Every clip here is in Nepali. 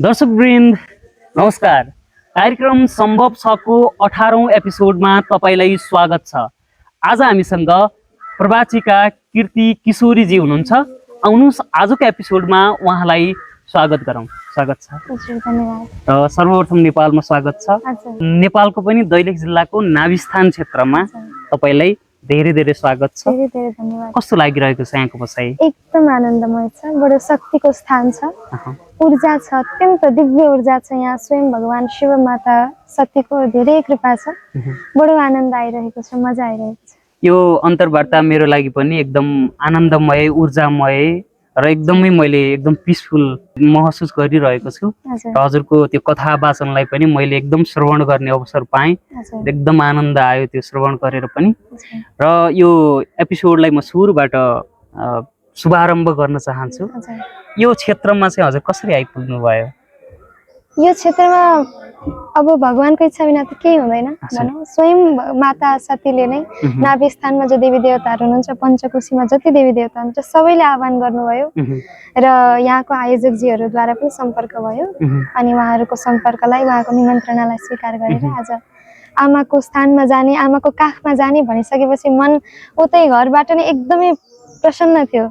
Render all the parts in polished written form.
दर्शकवृन्द नमस्कार। कार्यक्रम सम्भव छको 18औं एपिसोडमा तपाईलाई स्वागत छ। आज हामीसँग प्रवाचिका कीर्ति किशोरीजी हुनुहुन्छ। आउनुहोस् आजको एपिसोडमा उहाँलाई स्वागत गरौँ। स्वागत छ। धन्यवाद। सर्वप्रथम नेपालमा स्वागत छ। नेपालको पनि दैलेख जिल्लाको नाभिस्थान क्षेत्रमा तपाईलाई धेरै धेरै स्वागत छ। धेरै धेरै धन्यवाद। कस्तो लागिरहेको छ यहाँको बसाइ? एकदम आनन्दमय छ। बडो शक्तिको स्थान छ। ऊर्जा छ, अत्यन्त दिव्य ऊर्जा छ यहाँ। स्वयं भगवान शिव माता सतीको धेरै कृपा छ। बडो आनन्द आइरहेको छ, मजा आइरहेको छ। यो अन्तर्वार्ता मेरो लागि पनि एकदम आनन्दमय, ऊर्जामय र एकदमै मैले एकदम पिसफुल महसुस गरिरहेको छु। हजुरको त्यो कथा वाचनलाई पनि मैले एकदम श्रवण गर्ने अवसर पाएँ। एकदम आनन्द आयो त्यो श्रवण गरेर पनि। र यो एपिसोडलाई म सुरुबाट शुभारम्भ गर्न चाहन्छु। यो क्षेत्रमा चाहिँ हजुर कसरी आइपुग्नु भयो? यो क्षेत्रमा अब भगवानको इच्छा बिना त केही हुँदैन भनौँ। स्वयं माता सतीले नै नाभि स्थानमा जो देवी देवताहरू हुनुहुन्छ, पञ्चकोशीमा जति देवी देवता हुनुहुन्छ सबैले आह्वान गर्नुभयो र यहाँको आयोजकजीहरूद्वारा पनि सम्पर्क भयो। अनि उहाँहरूको सम्पर्कलाई, उहाँको निमन्त्रणालाई स्वीकार गरेर आज आमाको स्थानमा जाने, आमाको काखमा जाने भनिसकेपछि मन उतै घरबाट नै एकदमै प्रसन्न थियो।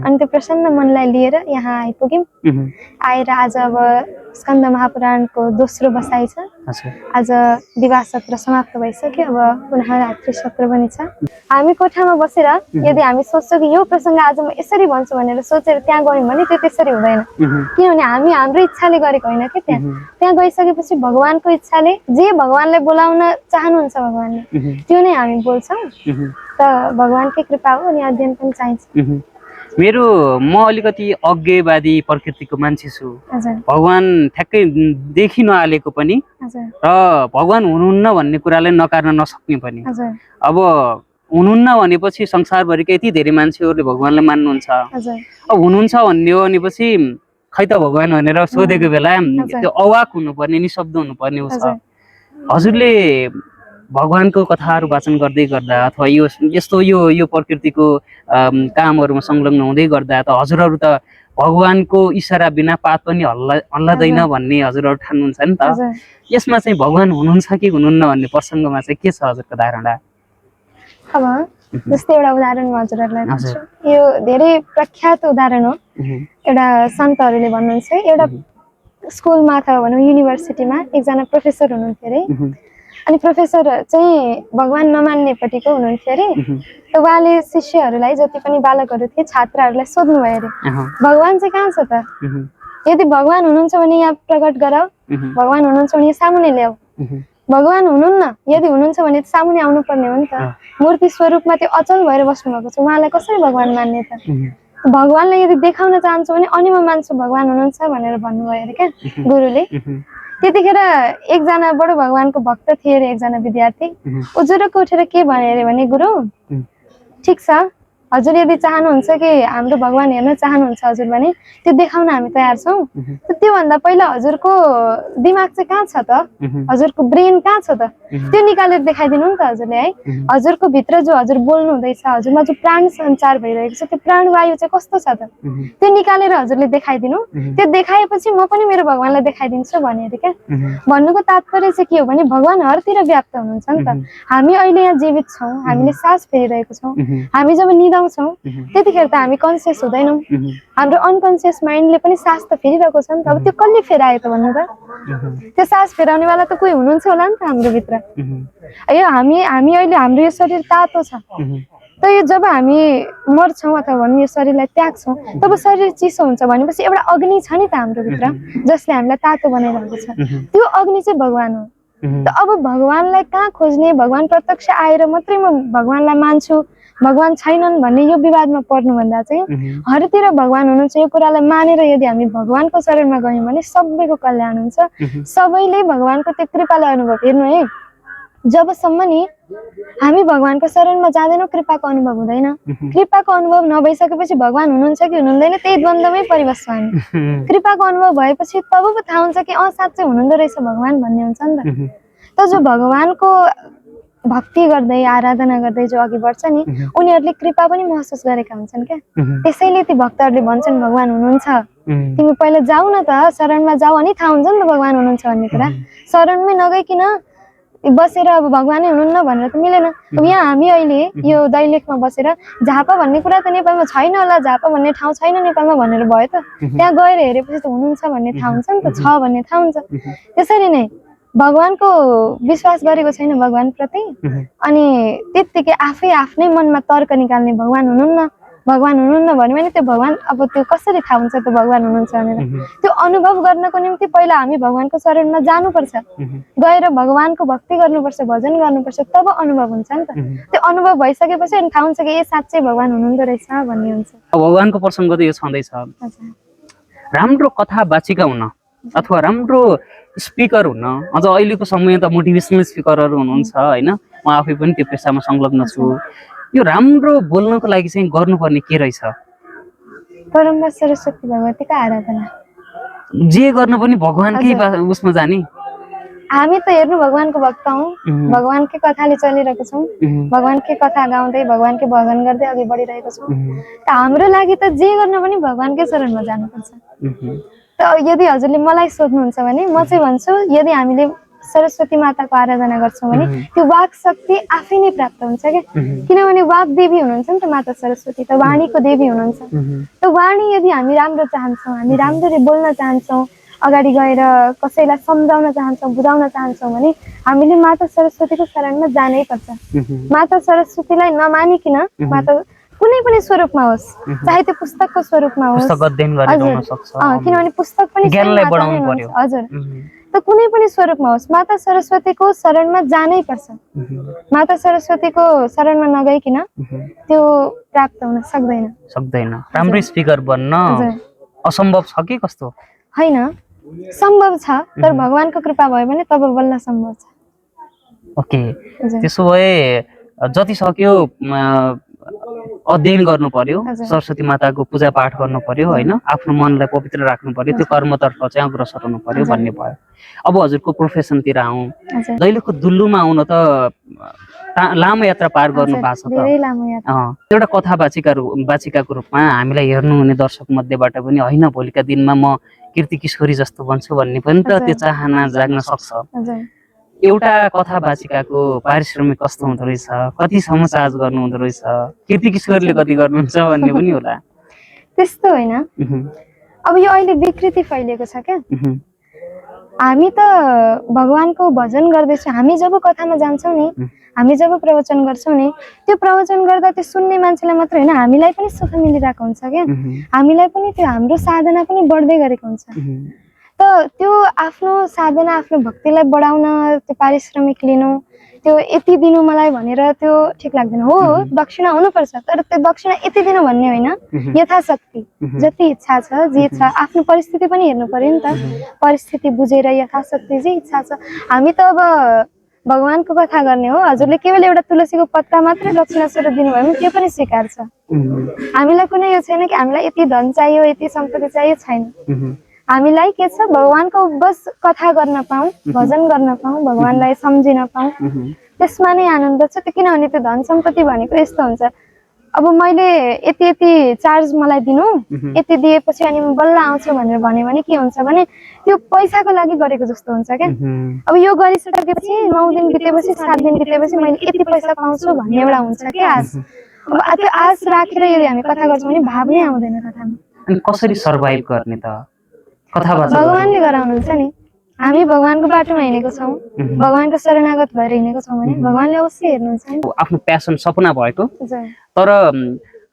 अनि त्यो प्रसन्न मनलाई लिएर यहाँ आइपुग्यौँ। आएर आज अब स्कन्द महापुराणको दोस्रो बसाइ छ। आज विवाह सत्र समाप्त भइसक्यो। अब पुनः रात्रि सत्र पनि छ। हामी कोठामा बसेर यदि हामी सोच्छौँ कि यो प्रसङ्ग आज म यसरी भन्छु भनेर सोचेर त्यहाँ गयौँ भने त्यो त्यसरी हुँदैन। किनभने हामी हाम्रो इच्छाले गरेको होइन कि त्यहाँ गइसकेपछि भगवानको इच्छाले जे भगवानलाई बोलाउन चाहनुहुन्छ भगवानले त्यो नै हामी बोल्छौँ। त भगवानकै कृपा हो अनि अध्ययन पनि चाहिन्छ। म अलिकति अज्ञेयवादी प्रकृतिको मान्छे छु। भगवान ठ्याक्कै देखि नहालेको पनि र भगवान हुनुहुन्न भन्ने कुरालाई नकार्न नसक्ने पनि। अब हुनुहुन्न भनेपछि संसारभरिका यति धेरै मान्छेहरूले भगवानलाई मान्नुहुन्छ। अब हुनुहुन्छ भन्ने हो भनेपछि खै त भगवान भनेर सोधेको बेला त्यो अवाक हुनुपर्ने, निशब्द हुनुपर्ने हो। हजुरले भगवानको कथाहरू वाचन गर्दै गर्दा अथवा यो यस्तो यो प्रकृतिको कामहरूमा संलग्न हुँदै गर्दा त हजुरहरू त भगवानको इसारा बिना पात पनि हल्लादैन भन्ने हजुरहरू ठान्नुहुन्छ नि त। यसमा चाहिँ भगवान हुनुहुन्छ कि हुनुहुन्न भन्ने प्रसङ्गमा चाहिँ के छ हजुरको धारणा? अब जस्तै एउटा उदाहरण म हजुरहरूलाई दिन्छु। यो धेरै प्रख्यात उदाहरण हो। एउटा सन्तहरूले भन्नुहुन्छ है, एउटा स्कुलमा अथवा भनौँ युनिभर्सिटीमा एकजना प्रोफेसर हुनुहुन्थ्यो अरे। अनि प्रोफेसर चाहिँ भगवान नमान्नेपट्टिको हुनुहुन्थ्यो अरे। त उहाँले शिष्यहरूलाई, जति पनि बालकहरू थिए, छात्रहरूलाई सोध्नुभयो अरे भगवान चाहिँ कहाँ छ त? यदि भगवान हुनुहुन्छ भने यहाँ प्रकट गराऊ, भगवान हुनुहुन्छ भने सामुने ल्याऊ। भगवान हुनुहुन्न, यदि हुनुहुन्छ भने सामुने आउनु पर्ने हो नि त। मूर्ति स्वरूपमा त्यो अचल भएर बस्नु भएको छ, उहाँलाई कसरी भगवान मान्ने त? भगवानलाई यदि देखाउन चाहन्छु भने अनि म मान्छु भगवान हुनुहुन्छ भनेर भन्नुभयो अरे क्या गुरुले। त्यतिखेर एकजना बडो भगवानको भक्त थिए अरे एकजना विद्यार्थी। उजुरको उठेर के भने अरे भने, गुरु ठिक छ, हजुर यदि चाहनुहुन्छ कि हाम्रो भगवान हेर्न चाहनुहुन्छ हजुर भने त्यो देखाउन हामी तयार छौँ। त्योभन्दा पहिला हजुरको दिमाग चाहिँ कहाँ छ त? हजुरको ब्रेन कहाँ छ त? त्यो निकालेर देखाइदिनु नि त हजुरले है। हजुरको भित्र जो हजुर बोल्नु हुँदैछ, हजुरमा जो प्राण सञ्चार भइरहेको छ, त्यो प्राणवायु चाहिँ कस्तो छ त? त्यो निकालेर हजुरले देखाइदिनु। त्यो देखाएपछि म पनि मेरो भगवानलाई देखाइदिन्छु भने अरे क्या। भन्नुको तात्पर्य चाहिँ के हो भने भगवान हरतिर व्याप्त हुनुहुन्छ नि त। हामी अहिले यहाँ जीवित छौँ, हामीले सास फेरिरहेको छौँ। हामी जब निदाउँछौँ त्यतिखेर त हामी कन्सियस हुँदैनौँ। हाम्रो अनकन्सियस माइन्डले पनि सास त फेरिरहेको छ नि त। अब त्यो कसले फेरायो त भन्नु त? त्यो सास फेराउनेवाला त कोही हुनुहुन्छ होला नि त हाम्रो भित्र। यो हामी अहिले हाम्रो यो शरीर तातो छ। त यो जब हामी मर्छौँ अथवा भनौँ यो शरीरलाई त्याग्छौँ तब शरीर चिसो हुन्छ भनेपछि एउटा अग्नि छ नि त हाम्रो भित्र जसले हामीलाई तातो बनाइरहेको छ। त्यो अग्नि चाहिँ भगवान हो। त अब भगवानलाई कहाँ खोज्ने? भगवान प्रत्यक्ष आएर मात्रै म भगवानलाई मान्छु, भगवान छैनन् भन्ने यो विवादमा पर्नुभन्दा चाहिँ हरतिर भगवान हुनुहुन्छ यो कुरालाई मानेर यदि हामी भगवानको शरणमा गयौँ भने सबैको कल्याण हुन्छ। सबैले भगवानको त्यो कृपालाई अनुभव हेर्नु है। जबसम्म नि हामी भगवानको शरणमा जाँदैनौँ कृपाको अनुभव हुँदैन। कृपाको अनुभव नभइसकेपछि भगवान हुनुहुन्छ कि हुनुहुँदैन त्यही द्वन्द्वमै परिबस्छौँ हामी। कृपाको अनुभव भएपछि तब पो थाहा हुन्छ कि साँच्चै हुनुहुँदो रहेछ भगवान भन्ने हुन्छ नि त। त जो भगवानको भक्ति गर्दै आराधना गर्दै जो अघि बढ्छ नि उनीहरूले कृपा पनि महसुस गरेका हुन्छन् क्या। त्यसैले ती भक्तहरूले भन्छन् भगवान हुनुहुन्छ, तिमी पहिला जाऊ न त, शरणमा जाऊ अनि थाहा हुन्छ नि त भगवान हुनुहुन्छ भन्ने कुरा। शरणमै नगइकन बसेर अब भगवानै हुनुहुन्न भनेर त मिलेन। यहाँ हामी अहिले यो दैलेखमा बसेर झापा भन्ने कुरा त नेपालमा छैन होला, झापा भन्ने ठाउँ छैन नेपालमा भनेर भयो त, त्यहाँ गएर हेरेपछि त हुनुहुन्छ भन्ने थाहा हुन्छ नि त, छ भन्ने थाहा हुन्छ। त्यसरी नै भगवानको विश्वास गरेको छैन भगवानप्रति अनि त्यत्तिकै आफै आफ्नै मनमा तर्क निकाल्ने भगवान हुनुहुन्न भन्यो भने त्यो भगवान अब त्यो कसरी थाहा हुन्छ त भगवान हुनुहुन्छ भनेर। त्यो अनुभव गर्नको निम्ति पहिला हामी भगवानको शरणमा जानुपर्छ, गएर भगवानको भक्ति गर्नुपर्छ, भजन गर्नुपर्छ, तब अनुभव हुन्छ नि त। त्यो अनुभव भइसकेपछि अनि थाहा हुन्छ कि ए साँच्चै भगवान हुनुहुँदो रहेछ भन्ने हुन्छ। भगवानको प्रसङ्ग त यो छँदैछ। राम्रो कथा वाचिका हुन अथवा राम्रो स्पिकर हुन, अझ अहिलेको समय त मोटिभेसनल स्पिकरहरू हुनुहुन्छ होइन, म आफै पनि त्यो पेसामा संलग्न छु। यो राम्रो बोल्नको लागि चाहिँ गर्नुपर्ने के रहेछ? परम्परा सरस्वती भगवतीको आराधना, जे गर्न पनि भगवानकै उसमा जाने। हामी त हेर्नु भगवानको भक्त हौँ, भगवानकै कथाले चलिरहेको छौँ, भगवानकै कथा गाउँदै भगवानकै भजन गर्दै अघि बढिरहेको छौँ। त हाम्रो लागि त जे गर्न पनि भगवानकै शरणमा जानुपर्छ। त यदि हजुरले मलाई सोध्नुहुन्छ भने म चाहिँ भन्छु यदि हामीले सरस्वती माताको आराधना गर्छौँ भने त्यो वाक शक्ति आफै नै प्राप्त हुन्छ क्या। किनभने वाक देवी हुनुहुन्छ नि त माता सरस्वती, त वाणीको देवी हुनुहुन्छ। त वाणी यदि हामी राम्रो चाहन्छौँ, हामी राम्ररी बोल्न चाहन्छौँ, अगाडि गएर कसैलाई सम्झाउन चाहन्छौँ, बुझाउन चाहन्छौँ भने हामीले माता सरस्वतीको शरणमा जानै पर्छ। माता सरस्वतीलाई नमानिकन माता कुनै पनि स्वरूपमा होस्, चाहे त्यो पुस्तकको स्वरूपमा होस्, किनभने पुस्तक पनि हजुर, त कुनै पनि स्वरूपमा होस् माता सरस्वतीको शरणमा जानै पर्छ। माता सरस्वतीको शरणमा नगइकन त्यो प्राप्त हुन सक्दैन। राम्रो स्पिकर बन्न असम्भव छ कि कस्तो? होइन, सम्भव छ, तर भगवानको कृपा भयो भने तब बल्ल सम्भव छ। ओके, त्यसो भए जति सक्यो अध्ययन गर्नु पर्यो, सरस्वती माताको पूजा पाठ गर्नु पर्यो होइन, आफ्नो मनलाई पवित्र राख्नु पर्यो, त्यो कर्मतर्फ चाहिँ अग्रसर हुनु पर्यो भन्ने भयो। अब हजुरको प्रोफेसनतिर आउँ, दैलेखको दुल्लुमा आउन त लामो यात्रा पार गर्नु भएको छ त। एउटा कथा वाचिकाको रूपमा हामीलाई हेर्नुहुने दर्शक मध्येबाट पनि होइन भोलिका दिनमा म कीर्ति किशोरी जस्तो बन्छु भन्ने पनि त त्यो चाहना जाग्न सक्छ। एउटा कथा वाचिकाको पारिश्रमिक कस्तो हुँदो रहेछ, कतिसम्म चार्ज गर्नु हुँदो रहेछ, कीर्ति किशोरले कति गर्नुहुन्छ भन्ने पनि होला। त्यस्तो होइन, अब यो अहिले विकृति फैलिएको छ क्या। हामी त भगवानको भजन गर्दैछौँ, हामी जब कथामा जान्छौँ नि, हामी जब प्रवचन गर्छौँ नि, त्यो प्रवचन गर्दा त्यो सुन्ने मान्छेलाई मात्र होइन हामीलाई पनि सुख मिलिरहेको हुन्छ क्या। हामीलाई पनि त्यो हाम्रो साधना पनि बढ्दै गरेको हुन्छ। त त्यो आफ्नो साधना, आफ्नो भक्तिलाई बढाउन त्यो पारिश्रमिक लिनु, त्यो यति दिनु मलाई भनेर त्यो ठिक लाग्दैन। हो, दक्षिणा हुनुपर्छ, तर त्यो दक्षिणा यति दिनु भन्ने होइन, यथाशक्ति जति इच्छा छ, जे छ, आफ्नो परिस्थिति पनि हेर्नु पर्यो नि त। परिस्थिति बुझेर यथाशक्ति जे इच्छा छ, हामी त अब भगवानको कथा गर्ने हो। हजुरले केवल एउटा तुलसीको पत्ता मात्रै दक्षिणा स्वरूप दिनुभयो भने त्यो पनि स्वीकार छ। हामीलाई कुनै यो छैन कि हामीलाई यति धन चाहियो, यति सम्पत्ति चाहियो, छैन। हामीलाई के छ, भगवानको बस कथा गर्न पाऊँ, भजन गर्न पाऊँ, भगवानलाई सम्झिन पाऊँ, त्यसमा नै आनन्द छ। त्यो किनभने त्यो धन सम्पत्ति भनेको यस्तो हुन्छ, अब मैले यति यति चार्ज मलाई दिनु, यति दिएपछि अनि म बल्ल आउँछु भनेर भन्यो भने के हुन्छ भने त्यो पैसाको लागि गरेको जस्तो हुन्छ क्या। अब यो गरिसकेपछि 9 दिन बितेपछि, 7 दिन बितेपछि मैले यति पैसा पाउँछु भन्ने एउटा हुन्छ कि आश। अब त्यो आश राखेर यदि हामी कथा गर्छौँ भने भाव नै आउँदैन कथामा। अनि कसरी सर्भाइभ गर्ने त? भगवानले गराउनुहुन्छ नि। हामी भगवानको बाटोमा हिँडेको छौँ, भगवानको शरणागत भएर हिँडेको छौँ भने भगवानले अवश्य हेर्नुहुन्छ नि। आफ्नो प्यासन सपना भएको, तर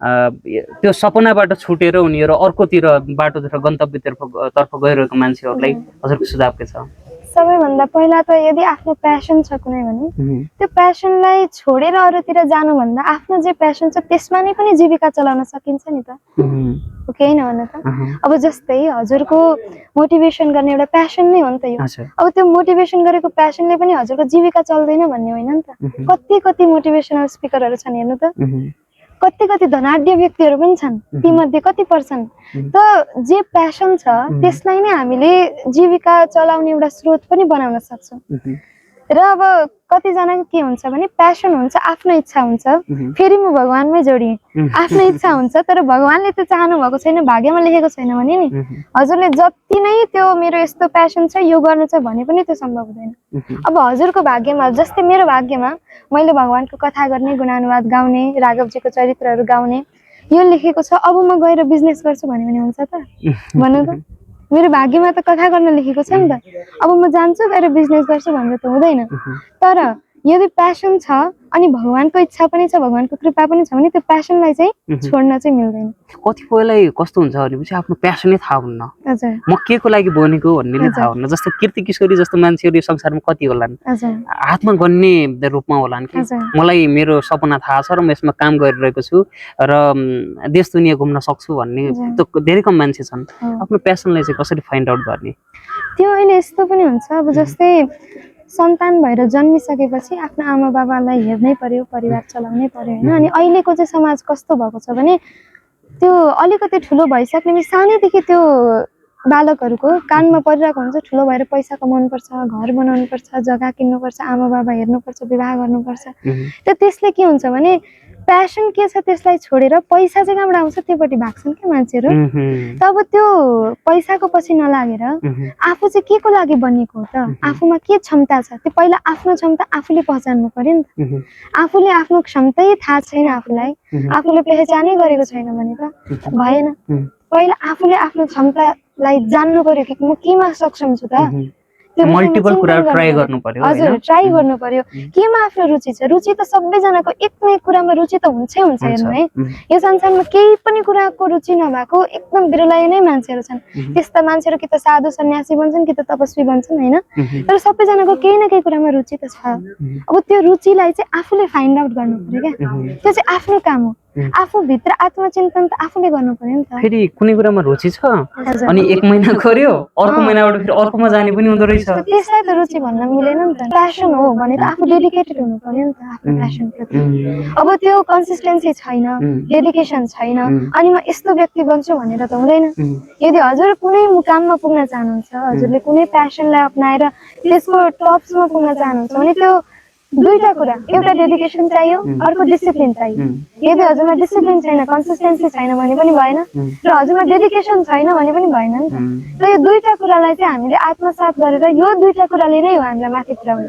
त्यो सपनाबाट छुटेर उनीहरू अर्कोतिर बाटोतिर गन्तव्यतर्फ गइरहेको मान्छेहरूलाई हजुरको सुझाव के छ? सबैभन्दा पहिला त यदि आफ्नो प्यासन छ कुनै भने त्यो प्यासनलाई छोडेर अरूतिर जानुभन्दा आफ्नो जे प्यासन छ त्यसमा नै पनि जीविका चलाउन सकिन्छ नि त। हो कि होइन भन त? अब जस्तै हजुरको मोटिभेसन गर्ने एउटा प्यासन नै हो नि त यो। अब त्यो मोटिभेसन गरेको प्यासनले पनि हजुरको जीविका चल्दैन भन्ने होइन नि त। कति मोटिभेसनल स्पिकरहरू छन् हेर्नु त, कति धनाढ्य व्यक्तिहरू पनि छन्, तीमध्ये कति पर्छन्। त जे प्यासन छ त्यसलाई नै हामीले जीविका चलाउने एउटा स्रोत पनि बनाउन सक्छौँ। र अब कतिजनाको के हुन्छ भने प्यासन हुन्छ, आफ्नो इच्छा हुन्छ, फेरि म भगवानमै जोडिएँ, आफ्नो इच्छा हुन्छ तर भगवानले त चाहनु भएको छैन, भाग्यमा लेखेको छैन भने नि हजुरले जति नै त्यो मेरो यस्तो प्यासन छ यो गर्नु छ भने पनि त्यो सम्भव हुँदैन। अब हजुरको भाग्यमा जस्तै मेरो भाग्यमा मैले भगवानको कथा गर्ने, गुणानुवाद गाउने, राघवजीको चरित्रहरू गाउने यो लेखेको छ। अब म गएर बिजनेस गर्छु भने पनि हुन्छ त? भन्नु त, मेरो भाग्यमा त कथा गर्न लेखेको छ नि त। अब म जान्छु गएर बिजनेस गर्छु भनेर त हुँदैन। तर यदि प्यासन छ अनि भगवानको इच्छा पनि छ, भगवानको कृपा पनि छ भने त्यो प्यासनलाई चाहिँ छोड्न चाहिँ मिल्दैन। कतिपयलाई कस्तो हुन्छ भनेपछि आफ्नो प्यासनै थाहा हुन्न, म के को लागि बनेको भन्ने नै थाहा हुन्न। जस्तो कीर्ति किशोरी जस्तो मान्छेहरू यो संसारमा कति होलान्, हातमा गन्ने रूपमा होलान् कि मलाई मेरो सपना थाहा छ र म यसमा काम गरिरहेको छु र देश दुनियाँ घुम्न सक्छु भन्ने त धेरै कम मान्छे छन्। आफ्नो प्यासनलाई चाहिँ कसरी फाइन्ड आउट गर्ने? त्यो अहिले यस्तो पनि हुन्छ, अब जस्तै सन्तान भएर जन्मिसकेपछि आफ्नो आमा बाबालाई हेर्नै पर्यो, परिवार चलाउनै पर्यो होइन। अनि अहिलेको चाहिँ समाज कस्तो भएको छ भने त्यो अलिकति ठुलो भइसक्ने सानैदेखि त्यो बालकहरूको कानमा परिरहेको हुन्छ, ठुलो भएर पैसा कमाउनुपर्छ, घर बनाउनुपर्छ, जग्गा किन्नुपर्छ, आमा बाबा हेर्नुपर्छ, विवाह गर्नुपर्छ। त त्यसले के हुन्छ भने प्यासन के छ त्यसलाई छोडेर पैसा चाहिँ कहाँबाट आउँछ त्योपट्टि भाग्छन् क्या मान्छेहरू। तब त्यो पैसाको पछि नलागेर आफू चाहिँ के को लागि बनिएको हो त, आफूमा के क्षमता छ त्यो पहिला आफ्नो क्षमता आफूले पहिचान्नु पर्यो नि त। आफूले आफ्नो क्षमतै थाहा छैन, आफूलाई आफूले पहिचानै गरेको छैन भने त भएन। पहिला आफूले आफ्नो क्षमतालाई जान्नु पर्यो कि म केमा सक्षम छु त। मल्टिपल कुरा ट्राई गर्नु पर्यो। हजुर, ट्राई गर्नु पर्यो केमा आफ्नो रुचि छ। रुचि त सबैजनाको एक न एक कुरामा रुचि त हुन्छै हुन्छ हेर्नु है। यो संसारमा केही पनि कुराको रुचि नभएको एकदम बिरलै नै मान्छेहरू छन्। त्यस्ता मान्छेहरू कि त साधु सन्यासी बन्छन् कि त तपस्वी बन्छन् होइन। तर सबैजनाको केही न केही कुरामा रुचि त छ। अब त्यो रुचिलाई चाहिँ आफूले फाइन्ड आउट गर्नु पर्यो क्या। त्यो चाहिँ आफ्नो काम हो। आफूभित्र आत्मचिन्तन त आफूले गर्नु पर्यो नि त। फेरि कुनै कुरामा रुचि छ अनि एक महिना गर्यो, अर्को महिनाबाट फेरि अर्कोमा जाने पनि हुँदो रहेछ। त्यसलाई त रुचि भन्न मिलेन नि त। प्यासन हो भने त आफू डेडिकेटेड हुनु पर्यो नि त आफ्नो प्यासन प्रति। अब त्यो कन्सिस्टेन्सी छैन, डेडिकेसन छैन अनि म यस्तो व्यक्ति बन्छु भनेर त हुँदैन। यदि हजुर कुनै मुकाममा पुग्न चाहनुहुन्छ, हजुरले कुनै प्यासनलाई अपनाएर त्यसको टपसम्म पुग्न चाहनुहुन्छ भने त्यो दुईटा कुरा, एउटा डेडिकेसन चाहियो, अर्को डिसिप्लिन चाहियो। यदि हजुरमा डिसिप्लिन छैन, कन्सिस्टेन्सी छैन भने पनि भएन र हजुरमा डेडिकेसन छैन भने पनि भएन नि त। र यो दुईटा कुरालाई चाहिँ हामीले आत्मसात गरेर यो दुईटा कुराले नै हो हामीलाई माथि पुर्याउने।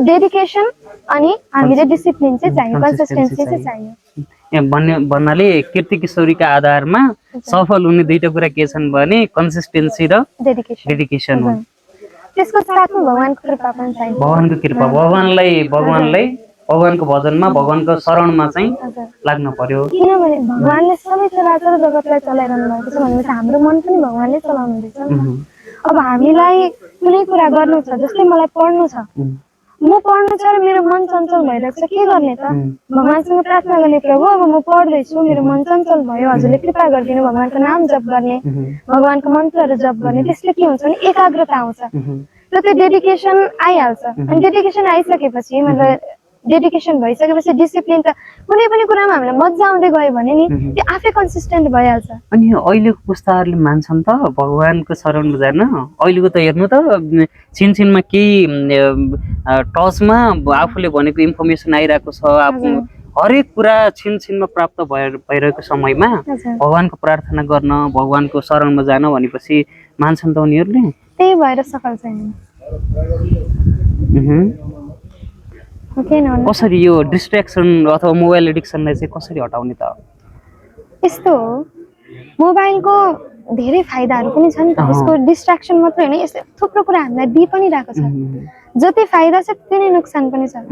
डेडिकेसन अनि हामीले डिसिप्लिन चाहिँ चाहियो, कन्सिस्टेन्सी चाहिँ चाहियो। भन्नाले कीर्ति किशोरीका आधारमा सफल हुने दुईटा कुरा के छन् भने कन्सिस्टेन्सी र डेडिकेसन हो। त्यसको साथमा भगवानको कृपा पनि चाहिन्छ। भगवानको कृपा, भगवानको भजनमा, भगवानको शरणमा चाहिँ लाग्न पर्यो। किनभने भगवानले सबै चराचर जगतलाई चलाइरहनु भएको छ भनेपछि हाम्रो मन पनि भगवानले चलाउनु हुँदैछ नि त। अब हामीलाई कुनै कुरा गर्नु छ, जस्तै मलाई पढ्नु छ, म पढ्नु छ र मेरो मन चञ्चल भइरहेको छ, के गर्ने त? भगवानसँग प्रार्थना गर्ने, प्रभु अब म पढ्दैछु, मेरो मन चञ्चल भयो, हजुरले कृपा गरिदिनु, भगवानको नाम जप गर्ने, भगवानको मन्त्रहरू जप गर्ने। त्यसले के हुन्छ भने एकाग्रता आउँछ र त्यो डेडिकेसन आइहाल्छ। अनि डेडिकेसन आइसकेपछि मतलब डेडिकेसन भइसकेपछि डिसिप्लिन त कुनै पनि कुरामा हामीलाई मजा आउँदै गयो भने नि त्यो आफै कन्सिस्टेन्ट भइहाल्छ। अनि अहिलेको पुस्ताहरूले मान्छन् त भगवानको शरणमा जान? अहिलेको त हेर्नु त छिनछिनमा केही टचमा आफूले भनेको इन्फर्मेसन आइरहेको छ, हरेक कुरा छिनछिनमा प्राप्त भइरहेको समयमा भगवानको प्रार्थना गर्न, भगवानको शरणमा जान भनेपछि मान्छन् त उनीहरूले? त्यही भएर सफल छैन। कसरी यो डिस्ट्र्याक्सन अथवा मोबाइल एडिक्सनलाई चाहिँ कसरी हटाउने त? यस्तो हो, मोबाइलको धेरै फाइदाहरू पनि छ नि त। यसको डिस्ट्र्याक्सन मात्र होइन, यसले थुप्रो कुरा हामीलाई दिइ पनि रहेको छ। जति फाइदा छ त्यति नै नोक्सान पनि छ।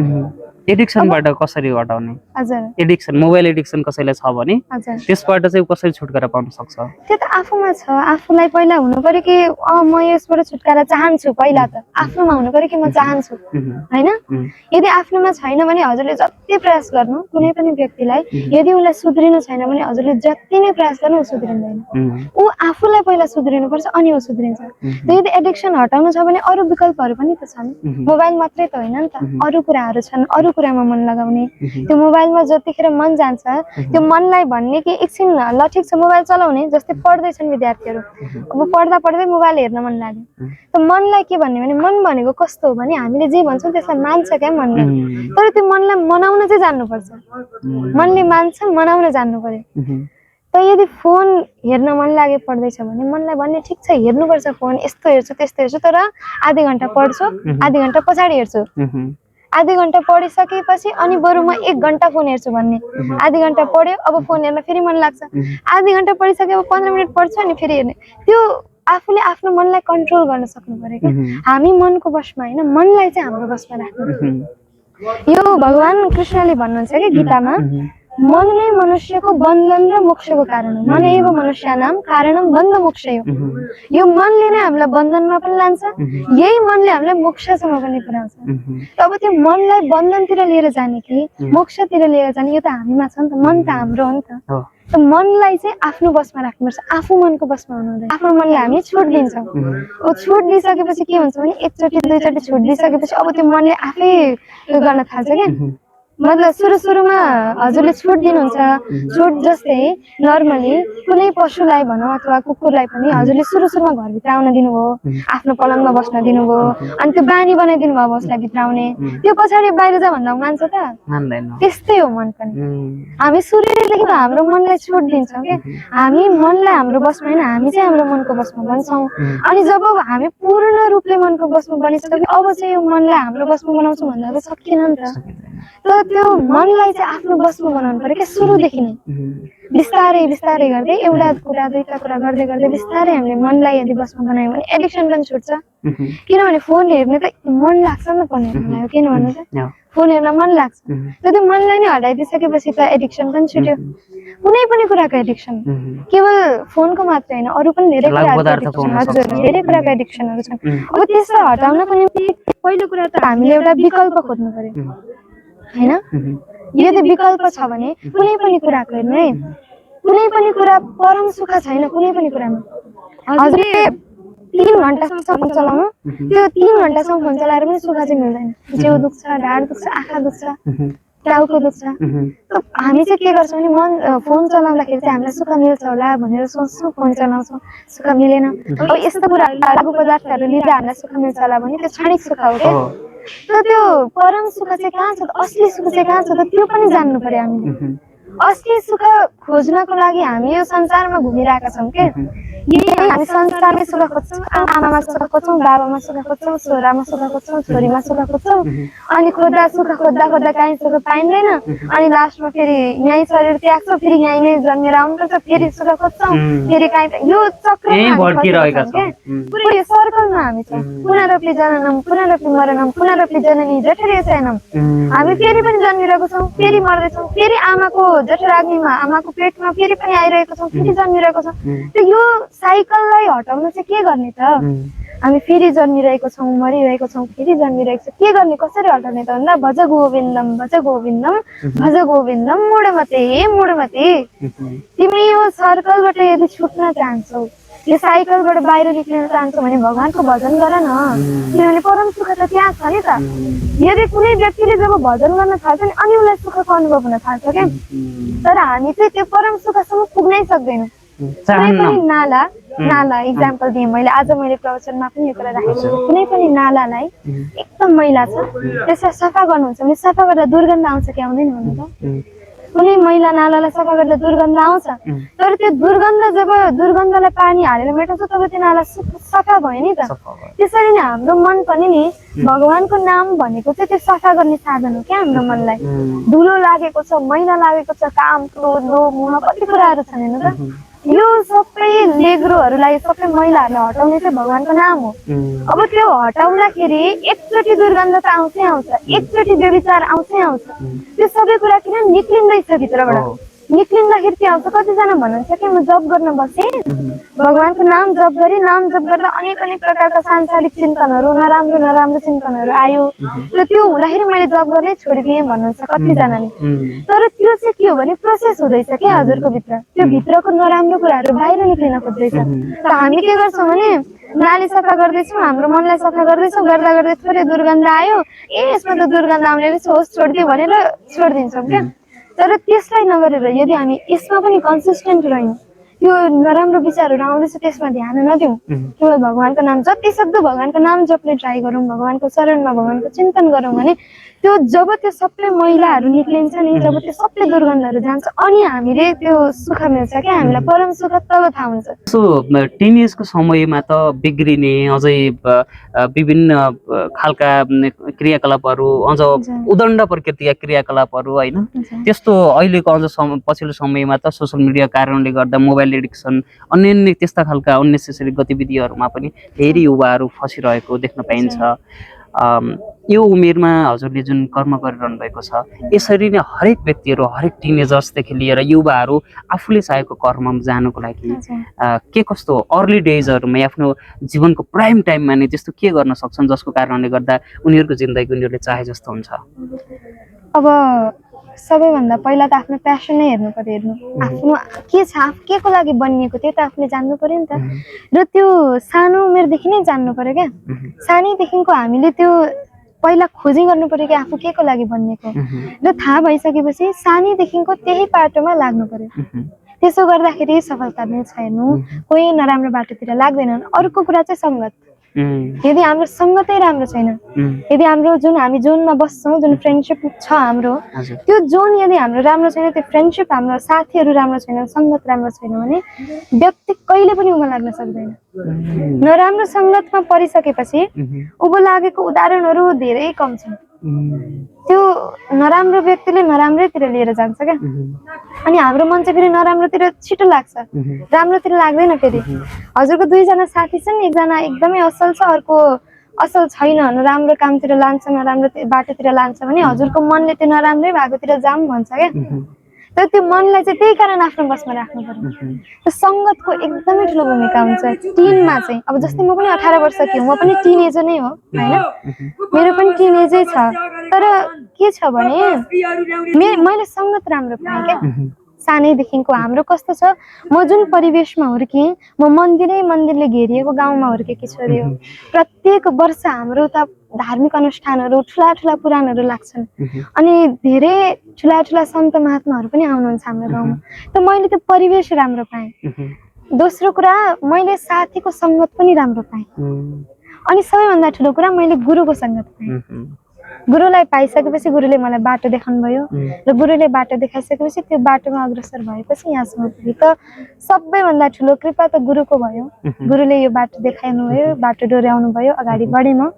एडिक्सनबाट कसरी हटाउने? हजुर, एडिक्सन, मोबाइल एडिक्सन कसैलाई छ भने त्यसबाट चाहिँ कसरी छुटकारा पाउन सक्छ? त्यो त आफूमा छ। आफूलाई पहिला हुनु पर्यो कि म यसबाट छुटकारा चाहन्छु। पहिला त आफ्नोमा हुनु पर्यो कि म चाहन्छु होइन। यदि आफ्नोमा छैन भने हजुरले जति प्रयास गर्नु कुनै पनि व्यक्तिलाई, यदि उसलाई सुध्रिनु छैन भने हजुरले जति नै प्रयास गर्नु ऊ सुध्रिँदैन। ऊ आफूलाई पहिला सुध्रिनु पर्छ अनि ऊ सुध्रिन्छ। यदि एडिक्सन हटाउनु छ भने अरू विकल्पहरू पनि त छन्, मोबाइल मात्रै त होइन नि त, अरू कुराहरू छन्, अरू कुरामा मन लगाउने त्यो मोबाइलमा जतिखेर मन जान्छ त्यो मनलाई भन्ने कि एकछिन ल ठिक छ मोबाइल चलाउने जस्तै पढ्दैछन् विद्यार्थीहरू अब पढ्दा पढ्दै मोबाइल हेर्न मन लाग्यो त मनलाई के भन्ने भने मन भनेको कस्तो हो भने हामीले जे भन्छौँ त्यसलाई मान्छ क्या मनले तर त्यो मनलाई मनाउन चाहिँ जान्नुपर्छ मनले मान्छ मनाउन जान्नु पर्यो त यदि फोन हेर्न मन लागे पढ्दैछ भने मनलाई भन्ने ठिक छ हेर्नुपर्छ फोन यस्तो हेर्छु त्यस्तो हेर्छु तर आधी घण्टा पढ्छु आधी घण्टा पछाडि हेर्छु आधी घण्टा पढिसकेपछि अनि बरु म 1 घण्टा फोन हेर्छु भन्ने आधी घण्टा पढ्यो अब फोन हेर्न फेरि मन लाग्छ आधी घण्टा पढिसके अब 15 मिनट पढ्छु अनि फेरि हेर्ने त्यो आफूले आफ्नो मनलाई कन्ट्रोल गर्न सक्नु पर्यो के हामी मनको बसमा हैन मनलाई चाहिँ हाम्रो बसमा राख्नु यो भगवान कृष्णले भन्नुहुन्छ के गीतामा मन नै मनुष्यको बन्धन र मोक्षको कारण हो मन एव मनुष्यानाम कारणम बन्ध मोक्ष हो यो मनले नै हामीलाई बन्धनमा पनि लान्छ यही मनले हामीलाई मोक्षसम्म पनि पुर्याउँछ अब त्यो मनलाई बन्धनतिर लिएर जाने कि मोक्षतिर लिएर जाने यो त हामीमा छ नि त मन त हाम्रो हो नि त मनलाई चाहिँ आफ्नो बसमा राख्नुपर्छ आफू मनको बसमा हुनु हुँदैन आफ्नो मनलाई हामी छुट दिन्छौँ ओ छुट दिइसकेपछि के हुन्छ भने एकचोटि दुईचोटि छुट दिइसकेपछि अब त्यो मनले आफै गर्न थाल्छ क्या मतलब सुरुमा हजुरले छुट दिनुहुन्छ छुट जस्तै नर्मली कुनै पशुलाई भनौँ अथवा कुकुरलाई पनि हजुरले सुरुमा घरभित्र आउन दिनुभयो आफ्नो पलङमा बस्न दिनुभयो अनि त्यो बानी बनाइदिनु भयो उसलाई भित्र आउने त्यो पछाडि बाहिर जा भन्दा मान्छ त मान्दैन त्यस्तै हो मन पनि हामी सुरुदेखि हाम्रो मनलाई छुट दिन्छौँ के हामी मनलाई हाम्रो बसमा हैन हामी चाहिँ हाम्रो मनको बसमा बन्छौँ अनि जब हामी पूर्ण रूपले मनको बसमा बनिसक्यो अब चाहिँ यो मनलाई हाम्रो बसमा बनाउँछौँ भन्दा त सकिएन नि त तर त्यो मनलाई चाहिँ आफ्नो बसमा बनाउनु पर्यो क्या सुरुदेखि नै बिस्तारै बिस्तारै गर्दै एउटा कुरा दुईटा कुरा गर्दै गर्दै बिस्तारै हामीले मनलाई यदि बसमा बनायौँ भने एडिक्सन पनि छुट्छ किनभने फोन हेर्ने त मन लाग्छ नि फोन हेर्नलाई किन भन्नु त फोन हेर्न मन लाग्छ त्यो मनलाई नै हटाइदिइसकेपछि त एडिक्सन पनि छुट्यो कुनै पनि कुराको एडिक्सन केवल फोनको मात्र हैन अरू पनि धेरै कुराको एडिक्सनहरू छन् अब त्यसलाई हटाउनको निम्ति पहिलो कुरा त हामीले एउटा विकल्प खोज्नु पर्यो हैन यदि विकल्प छ भने कुनै पनि कुराको हेर्नु है कुनै पनि कुरा परम सुख छैन कुनै पनि कुरामा हजुरले 3 घण्टासम्म फोन चलाउनु त्यो 3 घण्टासम्म फोन चलाएर पनि सुख चाहिँ मिल्दैन जिउ दुख्छ ढाड दुख्छ आँखा दुख्छ टाउको दुख्छ हामी चाहिँ के गर्छौँ भने मन फोन चलाउँदाखेरि चाहिँ हामीलाई सुख मिल्छ होला भनेर सोच्छौँ फोन चलाउँछौँ सुख मिलेन अब यस्तो कुरा लागु पदार्थहरू लिँदा हामीलाई सुख मिल्छ होला भने त्यो क्षणिक सुख हो क्या तर त्यो परम सुख चाहिँ कहाँ छ असली सुख चाहिँ कहाँ छ त त्यो पनि जान्नु पर्यो हामीले असली सुख खोज्नको लागि हामी यो संसारमा घुमिरहेका छौँ के यही हामी संसारमै सुख खोज्छौँ आमामा सुख खोज्छौँ बाबामा सुख खोज्छौँ छोरामा सुख खोज्छौँ छोरीमा सुख खोज्छौँ अनि खोज्दा खोज्दा काहीँ सुख पाइँदैन अनि लास्टमा फेरि यहीँ शरीर त्याग्छौँ फेरि यहीँ नै जन्मेर आउनुपर्छ फेरि सुख खोज्छौँ फेरि काहीँ यो चक्रमा पुरै सर्कलमा हामी छौँ पुनरपि जननम पुनरपि मरणम पुनरपि जननी जठरे शयनम हामी फेरि पनि जन्मिरहेको छौँ फेरि मर्दैछौँ फेरि आमाको जठराग्निमा आमाको पेटमा फेरि पनि आइरहेको छौँ फेरि जन्मिरहेको छौँ त यो साइकललाई हटाउन चाहिँ के गर्ने त हामी फेरि जन्मिरहेको छौँ मरिरहेको छौँ फेरि जन्मिरहेको छौँ के गर्ने कसरी हटाउने त भन्दा भज गोविन्दम भज गोविन्दम मूढमते तिमी यो सर्कलबाट यदि छुट्न चाहन्छौ यो साइकलबाट बाहिर निक्लिन चाहन्छौ भने भगवानको भजन गर न किनभने परम सुख त त्यहाँ छ नि त यदि कुनै व्यक्तिले जब भजन गर्न थाल्छ नि अनि उसलाई सुखको अनुभव हुन थाल्छ क्या तर हामी चाहिँ त्यो परम सुखसम्म पुग्नै सक्दैनौँ कुनै पनि नाला इक्जाम्पल दिएँ मैले आज मैले प्रवचनमा पनि यो कुरा राखेको छु कुनै पनि नालालाई एकदम मैला छ त्यसलाई सफा गर्नुहुन्छ भने सफा गर्दा दुर्गन्ध आउँछ कि आउँदैन भन्नु त कुनै मैला नालालाई सफा गर्दा दुर्गन्ध आउँछ तर त्यो दुर्गन्धलाई पानी हालेर मेटाउँछ तब त्यो नाला सफा भयो नि त त्यसरी नै हाम्रो मन पनि नि भगवानको नाम भनेको चाहिँ त्यो सफा गर्ने साधन हो क्या हाम्रो मनलाई धुलो लागेको छ मैला लागेको छ काम क्रोध लोभ मोह कति कुराहरू छन् हैन त यो सबै लेग्रोहरूलाई सबै मैलाहरूलाई हटाउने चाहिँ भगवानको नाम हो अब त्यो हटाउँदाखेरि एकचोटि दुर्गन्ध त आउँछै आउँछ एकचोटि व्यभिचार आउँछै आउँछ त्यो सबै कुरा किन निक्लिँदैछ भित्रबाट निक्लिँदाखेरि के आउँछ कतिजना भन्नुहुन्छ कि म जप गर्न बसेँ भगवानको नाम जप गर्दा अनेक प्रकारका सांसारिक चिन्तनहरू नराम्रो चिन्तनहरू आयो र त्यो हुँदाखेरि मैले जप गर्नै छोडिदिएँ भन्नुहुन्छ कतिजनाले तर त्यो चाहिँ के हो भने प्रोसेस हुँदैछ क्या हजुरको भित्र त्यो भित्रको नराम्रो कुराहरू बाहिर निक्लिन खोज्दैछ त हामी के गर्छौँ भने नाली सफा गर्दैछौँ, हाम्रो मनलाई सफा गर्दैछौँ, गर्दा गर्दै थोरै दुर्गन्ध आयो, यसमा त दुर्गन्ध आउने रहेछ, होस् छोडिदियो भनेर छोडिदिन्छौँ क्या। तर त्यसलाई नगरेर यदि हामी यसमा पनि कन्सिस्टेन्ट रह्यौँ, त्यो नराम्रो विचारहरू आउँदैछ त्यसमा ध्यान नदिउँ, केवल भगवानको नाम जति सक्दो भगवानको नाम जप्ने ट्राई गरौँ, भगवानको शरणमा भगवानको चिन्तन गरौँ भने त्यो जब त्यो सबै मैलाहरू निक्लिन्छ नि, जब त्यो सबै दुर्गन्धहरू जान्छ अनि हामीले त्यो सुख मिल्छ क्या, हामीलाई परम सुख तब थाहा हुन्छ। सो टिनेजको समयमा त बिग्रिने अझै विभिन्न खालका क्रियाकलापहरू, अझ उदण्ड प्रकृतिका क्रियाकलापहरू होइन, त्यस्तो अहिलेको अझ पछिल्लो समयमा त सोसियल मिडिया कारणले गर्दा मोबाइल एडिक्सन अन्य त्यस्ता खालका अननेसेसरी गतिविधिहरूमा पनि धेरै युवाहरू फसिरहेको देख्न पाइन्छ। यो उमेरमा हजुरले जुन कर्म गरिरहनु भएको छ, यसरी नै हरेक व्यक्तिहरू, हरेक टिनेजर्सदेखि लिएर युवाहरू आफूले चाहेको कर्ममा जानुको लागि के कस्तो अर्ली डेजहरूमा आफ्नो जीवनको प्राइम टाइममा नै त्यस्तो के गर्न सक्छन् जसको कारणले गर्दा उनीहरूको जिन्दगी उनीहरूले चाहे जस्तो हुन्छ? अब सबैभन्दा पहिला त आफ्नो प्यासन नै हेर्नु पर्यो, आफ्नो के छ, के को लागि बनिएको त्यो त आफूले जान्नु पर्यो नि त। र त्यो सानो उमेरदेखि नै जान्नु पर्यो क्या, सानैदेखिको हामीले त्यो पहिला खोजी गर्नु पर्यो कि आफू के को लागि बनिएको, र थाहा भइसकेपछि सानैदेखिको त्यही बाटोमा लाग्नु पर्यो। त्यसो गर्दाखेरि सफलता मिल्छ। हेर्नु, कोही नराम्रो बाटोतिर लाग्दैनन्। अर्को कुरा चाहिँ सङ्गत। यदि हाम्रो सङ्गतै राम्रो छैन, यदि हाम्रो जुन हामी जोनमा बस्छौँ, जुन फ्रेन्डसिप छ हाम्रो, त्यो जोन यदि हाम्रो राम्रो छैन, त्यो फ्रेन्डसिप हाम्रो साथीहरू राम्रो छैन, सङ्गत राम्रो छैन भने व्यक्ति कहिले पनि उमा लाग्न सक्दैन। नराम्रो सङ्गतमा परिसकेपछि उँभो लागेको उदाहरणहरू धेरै कम छन्। त्यो नराम्रो व्यक्तिले नराम्रैतिर लिएर जान्छ क्या, अनि हाम्रो मन चाहिँ फेरि नराम्रोतिर छिटो लाग्छ, राम्रोतिर लाग्दैन। फेरि हजुरको दुईजना साथी छन्, एकजना एकदमै असल छ, अर्को असल छैन, नराम्रो कामतिर लान्छ, नराम्रो बाटोतिर लान्छ भने हजुरको मनले त्यो नराम्रै भएकोतिर जाऊँ भन्छ क्या। तर त्यो मनलाई चाहिँ त्यही कारण आफ्नो बसमा राख्नु पर्यो। त्यो सङ्गतको एकदमै ठुलो भूमिका हुन्छ टिनमा चाहिँ। अब जस्तै म पनि 18 वर्षकी हो, म पनि टिनेजर नै हो होइन, मेरो पनि टिनेजै छ। तर के छ भने मैले सङ्गत राम्रो पाएँ क्या सानैदेखिको। हाम्रो कस्तो छ, म जुन परिवेशमा हुर्केँ, म मन्दिरले घेरिएको गाउँमा हुर्केकी छोरी हो। प्रत्येक वर्ष हाम्रो त धार्मिक अनुष्ठानहरू, ठुला पुराणहरू लाग्छन्, अनि धेरै ठुला सन्त महात्माहरू पनि आउनुहुन्छ हाम्रो गाउँमा। त मैले त्यो परिवेश राम्रो पाएँ। दोस्रो कुरा, मैले साथीको सङ्गत पनि राम्रो पाएँ। अनि सबैभन्दा ठुलो कुरा, मैले गुरुको सङ्गत पाएँ। गुरुलाई पाइसकेपछि गुरुले मलाई बाटो देखाउनु भयो, र गुरुले बाटो देखाइसकेपछि त्यो बाटोमा अग्रसर भएपछि यहाँसम्म पुगेँ। त सबैभन्दा ठुलो कृपा त गुरुको भयो। गुरुले यो बाटो देखाउनु भयो, बाटो डोर्याउनु भयो, अगाडि बढेँ म।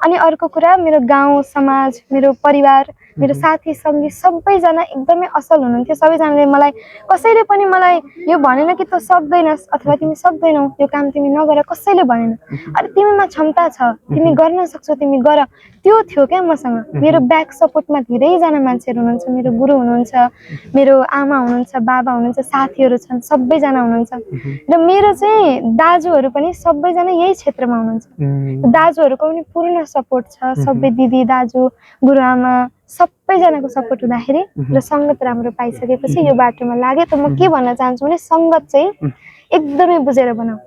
अनि अर्को कुरा, मेरो गाउँ समाज, मेरो परिवार, मेरो साथी सङ्गी सबैजना एकदमै असल हुनुहुन्थ्यो। सबैजनाले मलाई, कसैले पनि मलाई यो भनेन कि तँ सक्दैनस् अथवा तिमी सक्दैनौ, यो काम तिमी नगर, कसैले भनेन। अरे तिमीमा क्षमता छ, तिमी गर्न सक्छौ, तिमी गर। त्यो थियो क्या मसँग। मेरो ब्याक सपोर्टमा धेरैजना मान्छेहरू हुनुहुन्छ, मेरो गुरु हुनुहुन्छ, मेरो आमा हुनुहुन्छ, बाबा हुनुहुन्छ, साथीहरू छन्, सबैजना हुनुहुन्छ। र मेरो चाहिँ दाजुहरू पनि सबैजना यही क्षेत्रमा हुनुहुन्छ। दाजुहरूको पनि पूर्ण सपोर्ट छ, सबै दिदी दाजु गुरुआमा सबैजनाको सपोर्ट हुँदाखेरि र सङ्गत राम्रो पाइसकेपछि यो बाटोमा लाग्यो। त म के भन्न चाहन्छु भने सङ्गत चाहिँ एकदमै बुझेर बनाऊ।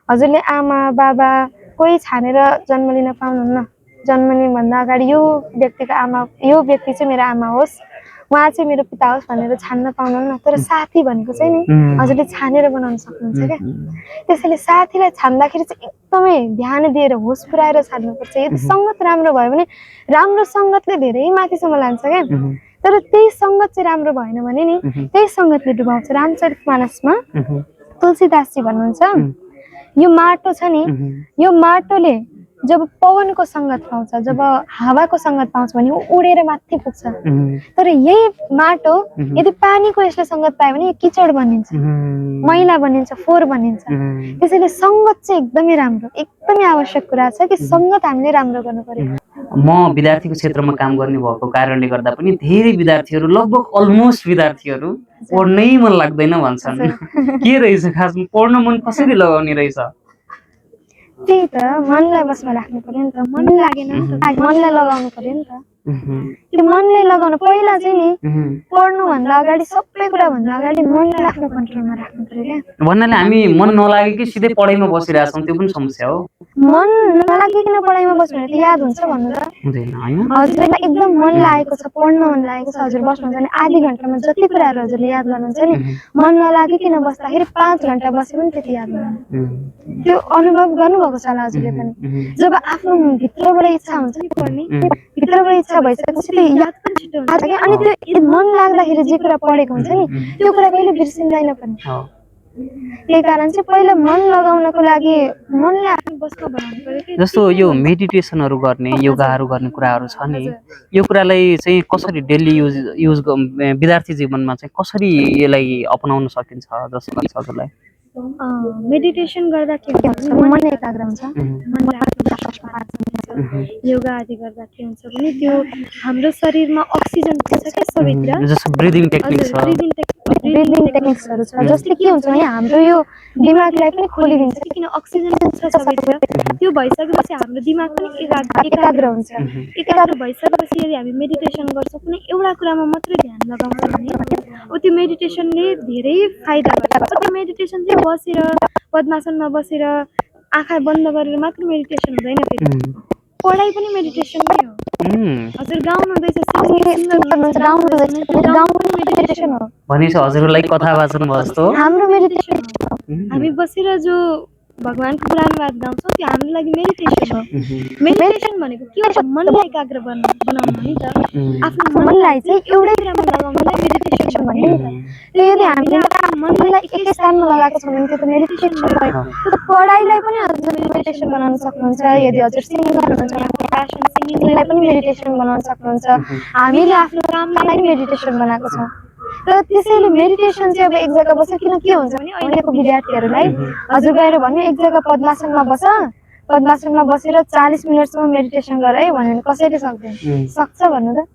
हजुरले आमा बाबा कोही छानेर जन्म लिन पाउनुहुन्न। जन्म लिनुभन्दा अगाडि यो व्यक्तिको आमा, यो व्यक्ति चाहिँ मेरो आमा होस्, उहाँ चाहिँ मेरो पिता होस् भनेर छान्न पाउनुहुन्न। तर साथी भनेको चाहिँ नि हजुरले छानेर बनाउन सक्नुहुन्छ क्या। त्यसैले साथीलाई छान्दाखेरि चाहिँ एकदमै ध्यान दिएर होस पुऱ्याएर छान्नुपर्छ। यदि सङ्गत राम्रो भयो भने राम्रो सङ्गतले धेरै माथिसम्म लान्छ क्या। तर त्यही सङ्गत चाहिँ राम्रो भएन भने नि त्यही सङ्गतले डुबाउँछ। रामचरितमानसमा तुलसीदासजी भन्नुहुन्छ, यो माटो छ नि, यो माटोले जब पवनको सङ्गत पाउँछ, जब हावाको सङ्गत पाउँछ भने ऊ उडेर माथि पुग्छ। तर यही माटो यदि पानीको यसले सङ्गत पायो भने यो किचड बनिन्छ, मैला बनिन्छ, फोहोर बनिन्छ। त्यसैले सङ्गत चाहिँ एकदमै राम्रो, एकदमै आवश्यक कुरा छ कि सङ्गत हामीले राम्रो गर्नु पर्यो। म विद्यार्थीको क्षेत्रमा काम गर्ने भएको कारणले गर्दा पनि धेरै विद्यार्थीहरू, लगभग अलमोस्ट विद्यार्थीहरू पढ्नै मन लाग्दैन भन्छन्। के रहेछ खासमा पढ्न मन कसरी लगाउने रहेछ? त्यही त, मनलाई बसमा राख्नु पर्यो नि त। मन लागेन नि त, मनलाई लगाउनु पर्यो नि त। त्यो मनले लगाउन पहिला चाहिँ नि पढ्नुभन्दा अगाडि सबै कुरा भन्दा अगाडि मनलाई आफ्नो कन्ट्रोलमा राख्नु पर्यो क्या। भन्नाले हामी मन नलागेकै सिधै पढाइमा बसिरहेका छौँ, त्यो पनि समस्या हो। मन नलागिकन पढाइमा बस्नु भने त याद हुन्छ भन्नु त हुँदैन हैन। हजुरलाई एकदम मन लागेको छ, पढ्न मन लागेको छ, हजुर बस्नुहुन्छ भने आधी घन्टामा जति कुराहरू हजुरले याद गर्नुहुन्छ नि मन नलागिकन बस्दाखेरि 5 घन्टा बसे पनि त्यति याद हुँदैन। त्यो अनुभव गर्नुभएको छ होला हजुरले पनि। जब आफ्नो भित्रबाट इच्छा हुन्छ नि पढ्ने, भित्रबाट इच्छा भइसकेपछि त्यो याद पनि छिटो हुन्छ क्या। अनि त्यो मन लाग्दाखेरि जे कुरा पढेको हुन्छ नि त्यो कुरा कहिले बिर्सिँदैन पनि। त्यही कारण चाहिँ पहिला मन लगाउनको लागि मनले आफ्नो बसमा बनाउनु पर्यो। जस्तो यो मेडिटेसनहरू गर्ने, योगाहरू गर्ने कुराहरू छ नि, यो कुरालाई चाहिँ कसरी डेली युज विद्यार्थी जीवनमा चाहिँ कसरी यसलाई अपनाउन सकिन्छ जस्तो लाग्छ हजुरलाई? मेडिटेसन गर्दा के हुन्छ, मन एकाग्र हुन्छ, मनले आफ्नो श्वासमा राख्छ। योगा आदि गर्दा के हुन्छ भने त्यो हाम्रो शरीरमा अक्सिजन पुग्छ क्या सबैतिर। जस्तो ब्रिदिङ टेक्निक्स छ, ब्रिदिङ टेक्निक्सहरू छ जसले के हुन्छ भने हाम्रो यो दिमागलाई पनि खोलिदिन्छ किन अक्सिजन पुग्छ सबैतिर। त्यो भइसकेपछि हाम्रो दिमाग पनि एकाग्र हुन्छ। एकाग्र भइसकेपछि यदि हामी मेडिटेसन गर्छौँ कुनै एउटा कुरामा मात्रै ध्यान लगाउँछौँ भने त्यो मेडिटेसनले धेरै फाइदा गर्छ। त्यो मेडिटेसन चाहिँ बसेर पद्मासनमा बसेर आँखा बन्द गरेर मात्र मेडिटेसन हुँदैन, फेरि पढाइ पनि मेडिटेसन नै हो। हजुर गाउनु हुँदैछ, मेडिटेसन हो भनेपछि हजुरलाई कथा वाचन भयो जस्तो हाम्रो मेडिटेसन हो। हामी बसेर जो भगवानको पुराणवाद गाउँछौँ त्यो हाम्रो लागि मेडिटेसन हो। मेडिटेसन भनेको के हो? मनलाई एकाग्र बनाउनु नि त, आफ्नो मनलाई चाहिँ एउटै कुरामा लगाउनुलाई मेडिटेसन भन्ने नि त। त्यो यदि हामीले आफ्नो मनलाई एकै स्थानमा लगाएको छ भने त्यो त मेडिटेसन भयो। त्यो पढाइलाई पनि हजुरले मेडिटेसन बनाउन सक्नुहुन्छ। यदि हजुर सिङ्गिङ गर्नुहुन्छ भने प्यासन सिङ्गिङलाई पनि मेडिटेसन बनाउन सक्नुहुन्छ। हामीले आफ्नो कामलाई पनि मेडिटेसन बनाएको छौँ। र त्यसैले मेडिटेसन चाहिँ अब एक जग्गा बसेर किन के हुन्छ भने अहिलेको विद्यार्थीहरूलाई हजुर गएर भन्नु एक जग्गा पद्मासनमा बस, पद्मासनमा बसेर 40 मिनटसम्म मेडिटेसन गर है भनेर कसैले सक्दैन। सक्छ भन्नु त?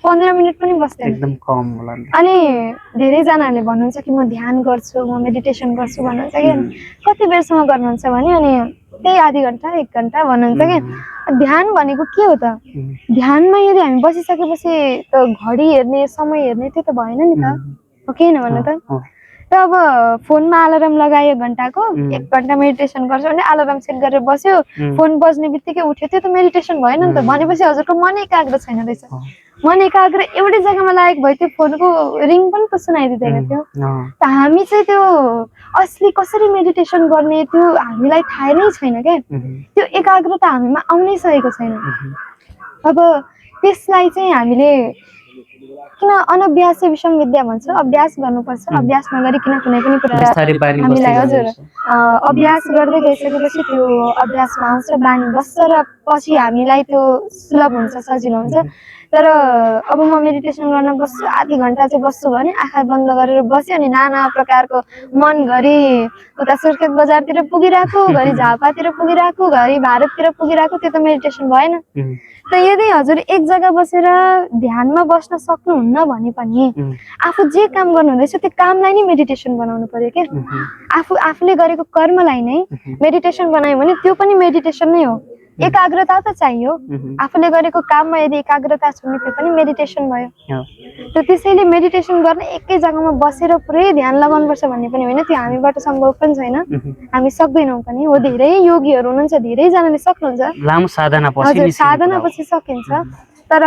15 मिनट पनि बस्दैन, एकदम कम होला। अनि धेरैजनाहरूले भन्नुहुन्छ कि म ध्यान गर्छु, म मेडिटेसन गर्छु भन्नुहुन्छ कि कति बेरसम्म गर्नुहुन्छ भने अनि त्यही आधी घन्टा 1 घन्टा भन्नुहुन्छ कि। ध्यान भनेको के हो त? ध्यानमा यदि हामी बसिसकेपछि त घडी हेर्ने, समय हेर्ने त्यो त भएन नि त, हो कि होइन भन्नु त? त अब फोनमा अलार्म लगायो 1 घन्टाको, 1 घन्टा मेडिटेसन गर्छु भने अलार्म सेट गरेर बस्यो, फोन बज्ने बित्तिकै उठ्यो, त्यो त मेडिटेसन भएन नि त। भनेपछि हजुरको मन एकाग्र छैन रहेछ। मन एकाग्र एउटै जग्गामा लागेको भए त्यो फोनको रिङ पनि त सुनाइदिँदैन थियो। त हामी चाहिँ त्यो असली कसरी मेडिटेसन गर्ने त्यो हामीलाई थाहा नै छैन क्या। त्यो एकाग्रता हामीमा आउनै सकेको छैन। अब त्यसलाई चाहिँ हामीले किन अनभ्यास विषम विद्या भन्छ, अभ्यास गर्नुपर्छ। अभ्यास नगरिकन कुनै पनि कुरा हामीलाई हजुर अभ्यास गर्दै गइसकेपछि त्यो अभ्यासमा आउँछ, बानी बस्छ र पछि हामीलाई त्यो सुलभ हुन्छ, सजिलो हुन्छ। तर अब म मेडिटेसन गर्न बस्छु, आधी घन्टा चाहिँ बस्छु भने आँखा बन्द गरेर बस्यो अनि नाना प्रकारको मन घरि उता सुर्खेत बजारतिर पुगिरहेको, घरि झापातिर पुगिरहेको, घरि भारततिर पुगिरहेको, त्यो त मेडिटेसन भएन। त यदि हजुर एक जग्गा बसेर ध्यानमा बस्न सक्नुहुन्न भने पनि आफू जे काम गर्नुहुँदैछ त्यो कामलाई नै मेडिटेसन बनाउनु पर्यो क्या। आफूले गरेको कर्मलाई नै मेडिटेसन बनायो भने त्यो पनि मेडिटेसन नै हो। एकाग्रता त चाहियो, आफूले गरेको काममा यदि एकाग्रता छ भने त्यो पनि मेडिटेसन भयो। त त्यसैले मेडिटेसन गर्न एकै जग्गामा बसेर पुरै ध्यान लगाउनुपर्छ भन्ने पनि होइन, त्यो हामीबाट सम्भव पनि छैन, हामी सक्दैनौँ पनि। हो धेरै योगीहरू हुनुहुन्छ, धेरैजनाले सक्नुहुन्छ, लामो साधना हजुर साधना पछि सकिन्छ। तर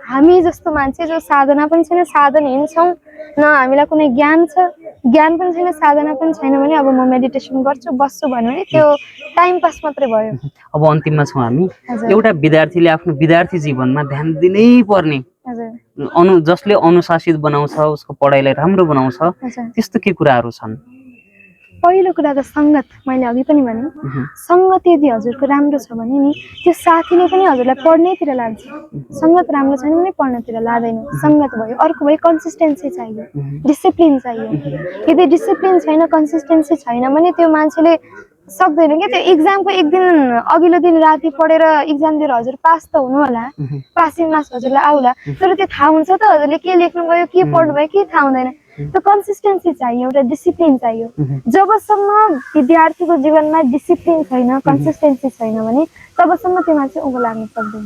हामी जस्तो मान्छे जो साधना पनि छैन, साधनहीन छौँ, न हामीलाई कुनै ज्ञान छ, ज्ञान पनि छैन, साधना पनि छैन भने अब म मेडिटेसन गर्छु बस्छु भन्यो भने त्यो टाइम पास मात्रै भयो। अब अन्तिममा छौँ हामी। एउटा विद्यार्थीले आफ्नो विद्यार्थी जीवनमा ध्यान दिनै पर्ने, जसले अनुशासित बनाउँछ, उसको पढाइलाई राम्रो बनाउँछ, त्यस्तो के कुराहरू छन्? पहिलो कुरा त सङ्गत। मैले अघि पनि भने सङ्गत यदि हजुरको राम्रो छ भने नि त्यो साथीले पनि हजुरलाई पढ्नैतिर लाग्छ। सङ्गत राम्रो छैन भने पढ्नतिर लाग्दैन। सङ्गत भयो। अर्को भयो कन्सिस्टेन्सी चाहियो, डिसिप्लिन चाहियो। यदि डिसिप्लिन छैन, कन्सिस्टेन्सी छैन भने त्यो मान्छेले सक्दैन क्या। त्यो इक्जामको एक दिन अघिल्लो दिन राति पढेर इक्जाम दिएर हजुर पास त हुनु होला, पासिङ मार्क्स हजुरलाई आउला, तर त्यो थाहा हुन्छ त हजुरले के लेख्नुभयो, के पढ्नुभयो, के थाहा हुँदैन। त्यो कन्सिस्टेन्सी चाहियो, एउटा डिसिप्लिन चाहियो। जबसम्म विद्यार्थीको जीवनमा डिसिप्लिन छैन, कन्सिस्टेन्सी छैन भने तबसम्म त्यो मान्छे उँभो लाग्न सक्दैन।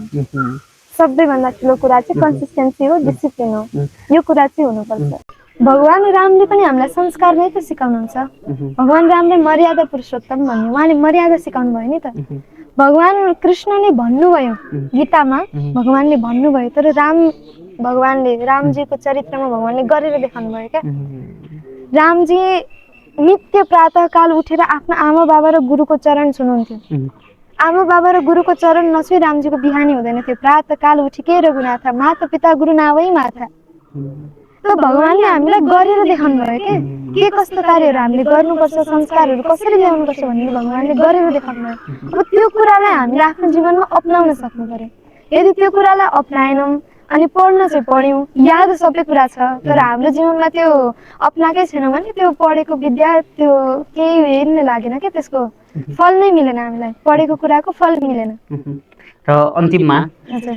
सबैभन्दा ठुलो कुरा चाहिँ कन्सिस्टेन्सी हो, डिसिप्लिन हो। यो कुरा चाहिँ हुनुपर्छ। भगवान रामले पनि हामीलाई संस्कार नै त सिकाउनुहुन्छ। भगवान रामले मर्यादा पुरुषोत्तम भन्ने उहाँले मर्यादा सिकाउनु भयो नि त। भगवान कृष्णले भन्नुभयो गीतामा, भगवानले भन्नुभयो, तर भगवानले रामजीको चरित्रमा भगवानले गरेर देखाउनु भयो क्या। रामजी नित्य प्रातःकाल उठेर आफ्नो आमा बाबा र गुरुको चरण छुनुहुन्थ्यो। आमा बाबा र गुरुको चरण नछुई रामजीको बिहानी हुँदैन थियो। प्रातःकाल उठिके रघुनाथ माता पिता गुरु नावै माथा। त भगवानले हामीलाई गरेर देखाउनु भयो के कस्तो कार्यहरू हामीले गर्नुपर्छ, संस्कारहरू कसरी ल्याउनुपर्छ भन्ने भगवानले गरेर देखाउनु भयो। अब त्यो कुरालाई हामीले आफ्नो जीवनमा अपनाउन सक्नु पर्यो। यदि त्यो कुरालाई अपनाएनौँ अनि पढ्न चाहिँ पढ्यौँ, याद सबै कुरा छ, तर हाम्रो जीवनमा त्यो अपनाएकै छैन भने त्यो पढेको विद्या त्यो केही नै लागेन क्या, त्यसको फल नै मिलेन हामीलाई, पढेको कुराको फल मिलेन। र अन्तिममा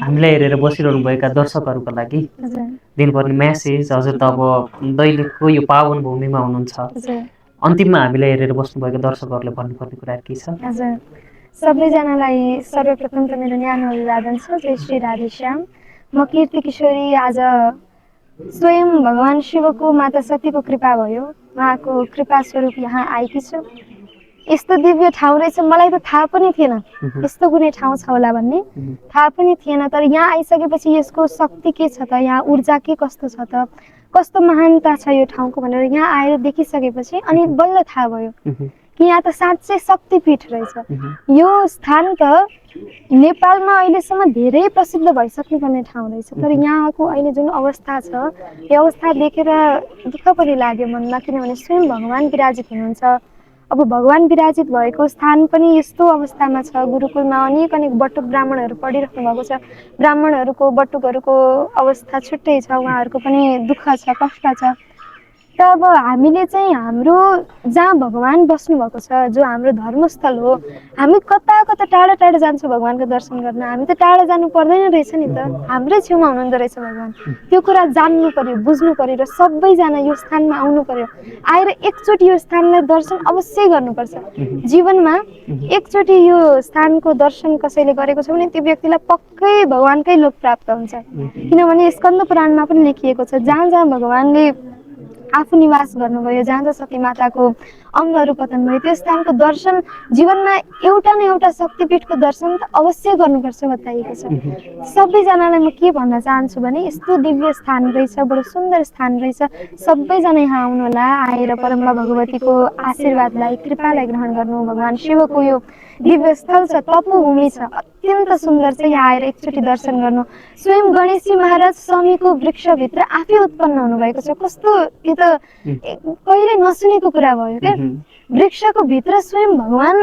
हामीलाई हेरेर बसिरहनुभएका दर्शकहरूको लागि दिनुपर्ने म्यासेज, हजुर त अब दैलेखको यो पावन भूमिमा हुनुहुन्छ, अन्तिममा हामीलाई हेरेर बस्नुभएका दर्शकहरूले भन्नुपर्ने कुरा के छ? हजुर, सबैजनालाई सर्वप्रथम त मेरो न्यानो अभिवादन छ। जय श्री राधेश्याम। म कीर्ति किशोरी। आज स्वयं भगवान शिवको माता सतीको कृपा भयो, उहाँको कृपा स्वरूप यहाँ आएकी छु। यस्तो दिव्य ठाउँ रहेछ, मलाई त थाहा पनि थिएन यस्तो कुनै ठाउँ छ होला भन्ने, थाहा पनि थिएन। तर यहाँ आइसकेपछि यसको शक्ति के छ त, यहाँ ऊर्जा के कस्तो छ त, कस्तो महानता छ यो ठाउँको भनेर यहाँ आएर देखिसकेपछि अनि बल्ल थाहा भयो कि यहाँ त साँच्चै शक्तिपीठ रहेछ। यो स्थान त नेपालमा अहिलेसम्म धेरै प्रसिद्ध भइसक्नुपर्ने ठाउँ रहेछ, तर यहाँको अहिले जुन अवस्था छ यो अवस्था देखेर दुःख पनि लाग्यो मनमा, किनभने स्वयं भगवान विराजित हुनुहुन्छ। अब भगवान विराजित भएको स्थान पनि यस्तो अवस्थामा छ। गुरुकुलमा अनेक बटुक ब्राह्मणहरू पढिराख्नु भएको छ। ब्राह्मणहरूको बटुकहरूको अवस्था छुट्टै छ, उहाँहरूको पनि दुःख छ, कष्ट छ। त अब हामीले चाहिँ हाम्रो जहाँ भगवान बस्नु भएको छ, जो हाम्रो धर्मस्थल हो, हामी कता कता टाढा टाढा जान्छौँ भगवानको दर्शन गर्न। हामी त टाढा जानु पर्दैन रहेछ नि त, हाम्रै छेउमा हुनुहुँदो रहेछ भगवान। त्यो कुरा जान्नु पर्यो, बुझ्नु पर्यो र सबैजना यो स्थानमा आउनु पर्यो। आएर एकचोटि यो स्थानलाई दर्शन अवश्य गर्नुपर्छ। जीवनमा एकचोटि यो स्थानको दर्शन कसैले गरेको छ भने त्यो व्यक्तिलाई पक्कै भगवानकै लोक प्राप्त हुन्छ। किनभने स्कन्द पुराणमा पनि लेखिएको छ, जहाँ जहाँ भगवानले आफू निवास गर्नुभयो, जहाँ जहाँ सती माताको अङ्गहरू पतन भयो, त्यो स्थानको दर्शन जीवनमा एउटा न एउटा शक्तिपीठको दर्शन त अवश्य गर्नुपर्छ बताइएको छ। सबैजनालाई म के भन्न चाहन्छु भने यस्तो दिव्य स्थान रहेछ, बडो सुन्दर स्थान रहेछ। सबैजना यहाँ आउनु होला, आएर परम्बा भगवतीको आशीर्वादलाई, कृपालाई ग्रहण गर्नु। भगवान शिवको यो दिव्य स्थल छ, तपोभूमि छ, अत्यन्त सुन्दर छ। यहाँ आएर एकचोटि दर्शन गर्नु। स्वयं गणेशजी महाराज स्वामीको वृक्षभित्र आफै उत्पन्न हुनुभएको छ। कस्तो यो त कहिले नसुनेको कुरा भयो क्या। वृक्षको भित्र स्वयं भगवान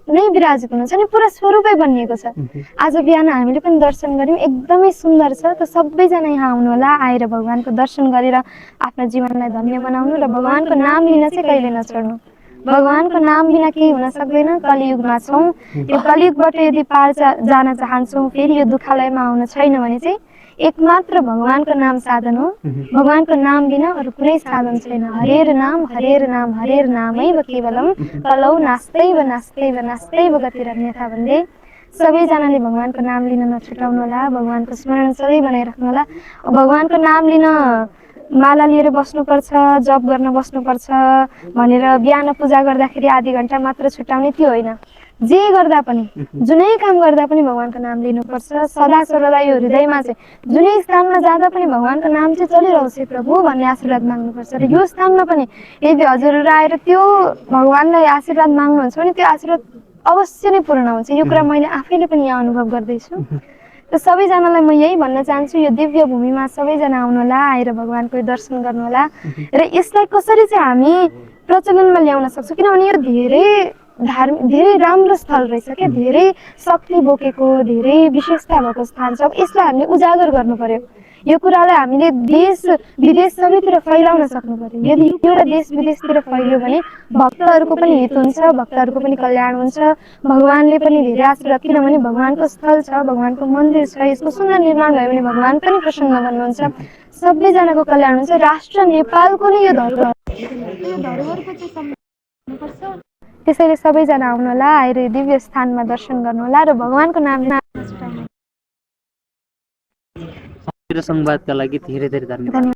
नै विराजित हुनुहुन्छ नि, पुरा स्वरूपै बनिएको छ। आज बिहान हामीले पनि दर्शन गऱ्यौँ, एकदमै सुन्दर छ। त सबैजना यहाँ आउनु होला, आएर भगवानको दर्शन गरेर आफ्नो जीवनलाई धन्य बनाउनु र भगवानको नाम लिन चाहिँ कहिले नछोड्नु। भगवानको नाम बिना केही हुन सक्दैन। कलियुगमा छौँ, यो कलियुगबाट यदि पार जान चाहन्छौँ, फेरि यो दुःखालयमा आउन छैन भने चाहिँ एकमात्र भगवानको नाम साधन हो। भगवानको नाम बिना अरू कुनै साधन छैन। हरेर नाम हरेर नामैव केवलम कलौ नास्तैव नास्तैव नास्तैव गतिरन्यथा भन्दै सबैजनाले भगवानको नाम लिन नछुटाउनु होला। भगवानको स्मरण सधैँ बनाइराख्नु होला। भगवानको नाम लिन माला लिएर बस्नुपर्छ, जप गर्न बस्नुपर्छ भनेर बिहान पूजा गर्दाखेरि आधी घन्टा मात्र छुट्याउने त्यो होइन। जे गर्दा पनि, जुनै काम गर्दा पनि भगवानको नाम लिनुपर्छ। सदा सर्वदा यो हृदयमा चाहिँ जुनै स्थानमा जाँदा पनि भगवानको नाम चाहिँ चलिरहोस् है प्रभु भन्ने आशीर्वाद माग्नुपर्छ। र यो स्थानमा पनि यदि हजुरहरू आएर त्यो भगवानलाई आशीर्वाद माग्नुहुन्छ भने त्यो आशीर्वाद अवश्य नै पूर्ण हुन्छ। यो कुरा मैले आफैले पनि यहाँ अनुभव गर्दैछु। त सबैजनालाई म यही भन्न चाहन्छु, यो दिव्य भूमिमा सबैजना आउनु होला, आएर भगवानको दर्शन गर्नु होला। र यसलाई कसरी चाहिँ हामी प्रचलनमा ल्याउन सक्छौँ, किनभने यो धेरै राम्रो स्थल रहेछ क्या, धेरै शक्ति बोकेको, धेरै विशेषता भएको स्थान छ। अब यसलाई हामीले उजागर गर्नु पर्यो। यो कुरालाई हामीले देश विदेश सबैतिर फैलाउन सक्नु पर्यो। यदि एउटा देश विदेशतिर फैल्यो भने भक्तहरूको पनि हित हुन्छ, भक्तहरूको पनि कल्याण हुन्छ, भगवानले पनि धेरै आशीर्वाद, किनभने भगवानको स्थल छ, भगवानको मन्दिर छ, यसको सुन्दर निर्माण भयो भने भगवान पनि प्रसन्न भन्नुहुन्छ, सबैजनाको कल्याण हुन्छ। राष्ट्र नेपालको नै यो धरोहरको चाहिँ त्यसैले सबैजना आउनु होला, आएर दिव्य स्थानमा दर्शन गर्नु होला र भगवानको नाम र संवादका लागि धेरै धेरै धन्यवाद।